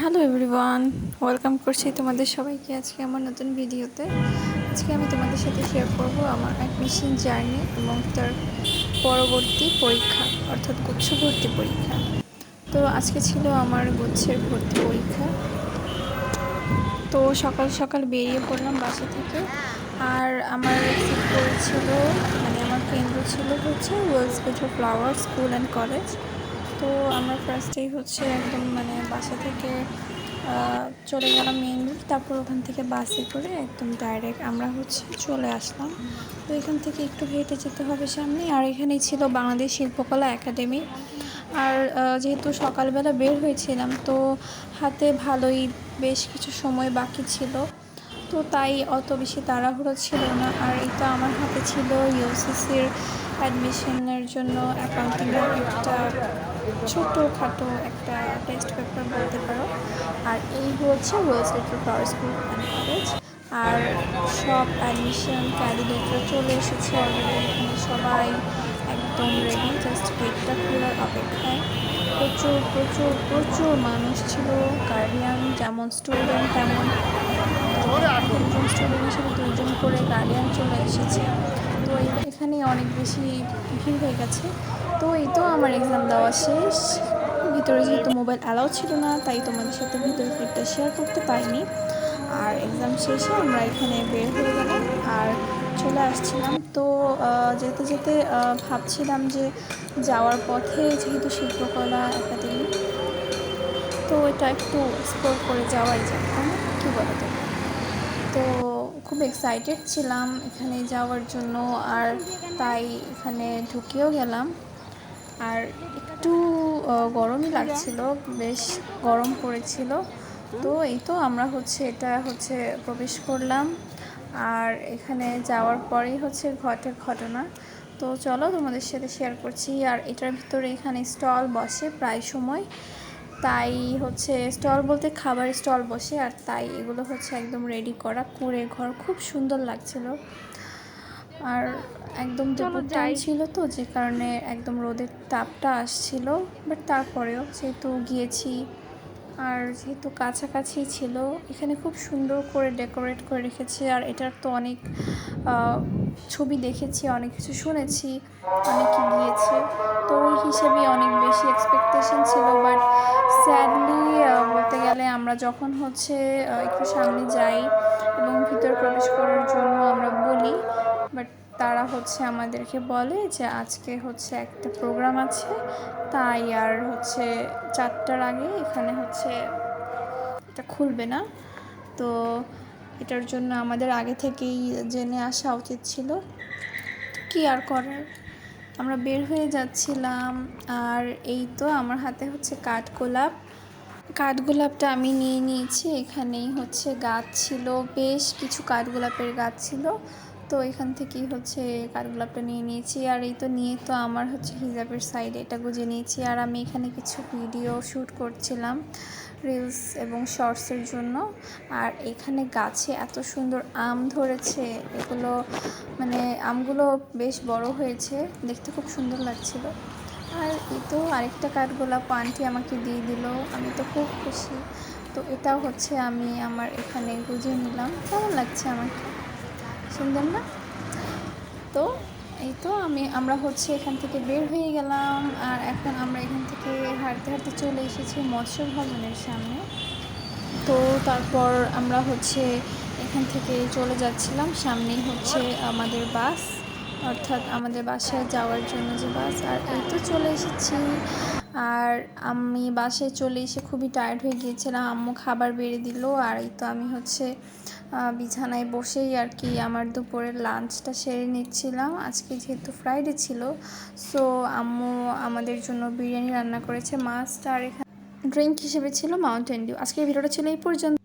Hello everyone, welcome করছি তোমাদের সবাইকে আজকে আমার নতুন ভিডিওতে। আজকে আমি তোমাদের সাথে শেয়ার করব আমার অ্যাডমিশন জার্নি এবং তার পরবর্তী পরীক্ষা, অর্থাৎ গুচ্ছ ভর্তি পরীক্ষা। তো আজকে ছিল আমার গুচ্ছের ভর্তি পরীক্ষা। তো সকাল সকাল বেরিয়ে পড়লাম বাসা থেকে। আর আমার সিট পড়েছিল, মানে আমার কেন্দ্র ছিল হচ্ছে Wells better flower school and college. তো আমরা ফার্স্টেই হচ্ছে একদম মানে বাসা থেকে চলে গেলাম মেইন রোড, তারপর ওখান থেকে বাসে করে একদম ডাইরেক্ট আমরা হচ্ছে চলে আসলাম। তো এখান থেকে একটু হেঁটে যেতে হবে সামনে। আর এখানেই ছিল বাংলাদেশ শিল্পকলা একাডেমি। আর যেহেতু সকালবেলা বের হয়েছিলাম, তো হাতে ভালোই বেশ কিছু সময় বাকি ছিল, তো তাই অত বেশি তাড়াহুড়ো ছিল না। আর এটা আমার হাতে ছিল ইউসিসির অ্যাডমিশনের জন্য অ্যাকাউন্টিংয়ের একটা ছোটোখাটো একটা টেস্ট পেপার বলতে পারো। আর এই হচ্ছে Wells better flower school and college. আর সব অ্যাডমিশন ক্যান্ডিডেটরা চলে এসেছে অলরেডি, এখানে সবাই একদম রেডি, জাস্ট গেটটা খোলার অপেক্ষায়। প্রচুর প্রচুর প্রচুর মানুষ ছিল, গার্ডিয়ান যেমন স্টুডেন্ট তেমন। তিনজন স্টুডেন্ট হিসেবে দুজন করে গার্ডিয়ান চলে এসেছে। তো এখানে অনেক বেশি ভিড় হয়ে গেছে। তো এই তো আমার এক্সাম দেওয়া শেষ। ভিতরে যেহেতু মোবাইল অ্যালাউ ছিল না, তাই তোমাদের সাথে ভিতরে ক্লিপটা শেয়ার করতে পারিনি। আর এক্সাম শেষে আমরা এখানে বের হয়ে গেলাম আর চলে আসছিলাম। তো যেতে যেতে ভাবছিলাম যে যাওয়ার পথে যেহেতু শিল্পকলা একাডেমি, তো এটা একটু এক্সপ্লোর করে যাওয়াই যায়, তাই না? কী বলো তো? তো খুব এক্সাইটেড ছিলাম এখানে যাওয়ার জন্য, আর তাই এখানে ঢুকেও গেলাম। আর একটু গরমই লাগছিল, বেশ গরম পড়েছিল। তো এই তো আমরা হচ্ছে এটা হচ্ছে প্রবেশ করলাম। আর এখানে যাওয়ার পরেই হচ্ছে ঘটনা। তো চলো তোমাদের সাথে শেয়ার করছি। আর এটার ভিতরে এখানে স্টল বসে প্রায় সময়, তাই হচ্ছে স্টল বলতে খাবার স্টল বসে। আর তাই এগুলো হচ্ছে একদম রেডি করা কুঁড়ে ঘর, খুব সুন্দর লাগছিল। আর একদম দুপুর টাইম ছিল, তো যে কারণে একদম রোদের তাপটা আসছিল, বাট তারপরেও যেহেতু গিয়েছি আর যেহেতু কাছাকাছি ছিল, এখানে খুব সুন্দর করে ডেকোরেট করে রেখেছে। আর এটার তো অনেক ছবি দেখেছি, অনেক কিছু শুনেছি, অনেকে গিয়েছে, তো ওই হিসেবে অনেক বেশি এক্সপেকটেশন ছিল। বাট স্যাডলি বলতে গেলে আমরা যখন হচ্ছে একটু সামনে যাই এবং ভিতরে প্রবেশ করার জন্য আমরা বলি, বাট তারা হচ্ছে আমাদেরকে বলে যে আজকে হচ্ছে একটা প্রোগ্রাম আছে, তাই আর হচ্ছে 4টার আগে এখানে হচ্ছে এটা খুলবে না। তো এটার জন্য আমাদের আগে থেকেই জেনে আসা উচিত ছিল, কি আর করার। আমরা বের হয়ে যাচ্ছিলাম। আর এই তো আমার হাতে হচ্ছে কাঠগোলাপটা আমি নিয়ে নিয়েছি। এখানেই হচ্ছে গাছ ছিল, বেশ কিছু কাঠগোলাপের গাছ ছিল, তো এখান থেকেই হচ্ছে কাঠগোলাপটা নিয়ে নিয়েছি। আর এই তো নিয়ে তো আমার হচ্ছে হিজাবের সাইডে এটা গুজে নিয়েছি। আর আমি এখানে কিছু ভিডিও শ্যুট করছিলাম রিলস এবং শর্টসের জন্য। আর এখানে গাছে এত সুন্দর আম ধরেছে, এগুলো মানে আমগুলো বেশ বড় হয়েছে, দেখতে খুব সুন্দর লাগছিল। আর এই তো আরেকটা কাঠগোলাপ আন্টি আমাকে দিয়ে দিল, আমি তো খুব খুশি। তো এটাও হচ্ছে আমি আমার এখানে গুজে নিলাম। কেমন লাগছে আমাকে, সুন্দর না? তো এই তো আমরা হচ্ছে এখান থেকে বের হয়ে গেলাম। আর এখন আমরা এখান থেকে হাঁটতে হাঁটতে চলে এসেছি মৎস্য ভবনের সামনে। তো তারপর আমরা হচ্ছে এখান থেকে চলে যাচ্ছিলাম, সামনেই হচ্ছে আমাদের বাস, অর্থাৎ আমাদের বাসায় যাওয়ার জন্য যে বাস। আর এই তো চলে এসেছি। আর আমি বাসায় চলে এসে খুবই টায়ার্ড হয়ে গিয়েছিলাম, আম্মু খাবার বেড়ে দিল। আর এই তো আমি হচ্ছে বিছানায় বসেই আর কি আমার দুপুরের লাঞ্চটা সেরে নিচ্ছিলাম। আজকে যেহেতু ফ্রাইডে ছিল, সো আম্মু আমাদের জন্য বিরিয়ানি রান্না করেছে, মাছটা। আর এখানে ড্রিঙ্ক হিসেবে ছিল মাউন্টেন ডিউ। আজকের ভিডিওটা ছিল এই পর্যন্ত।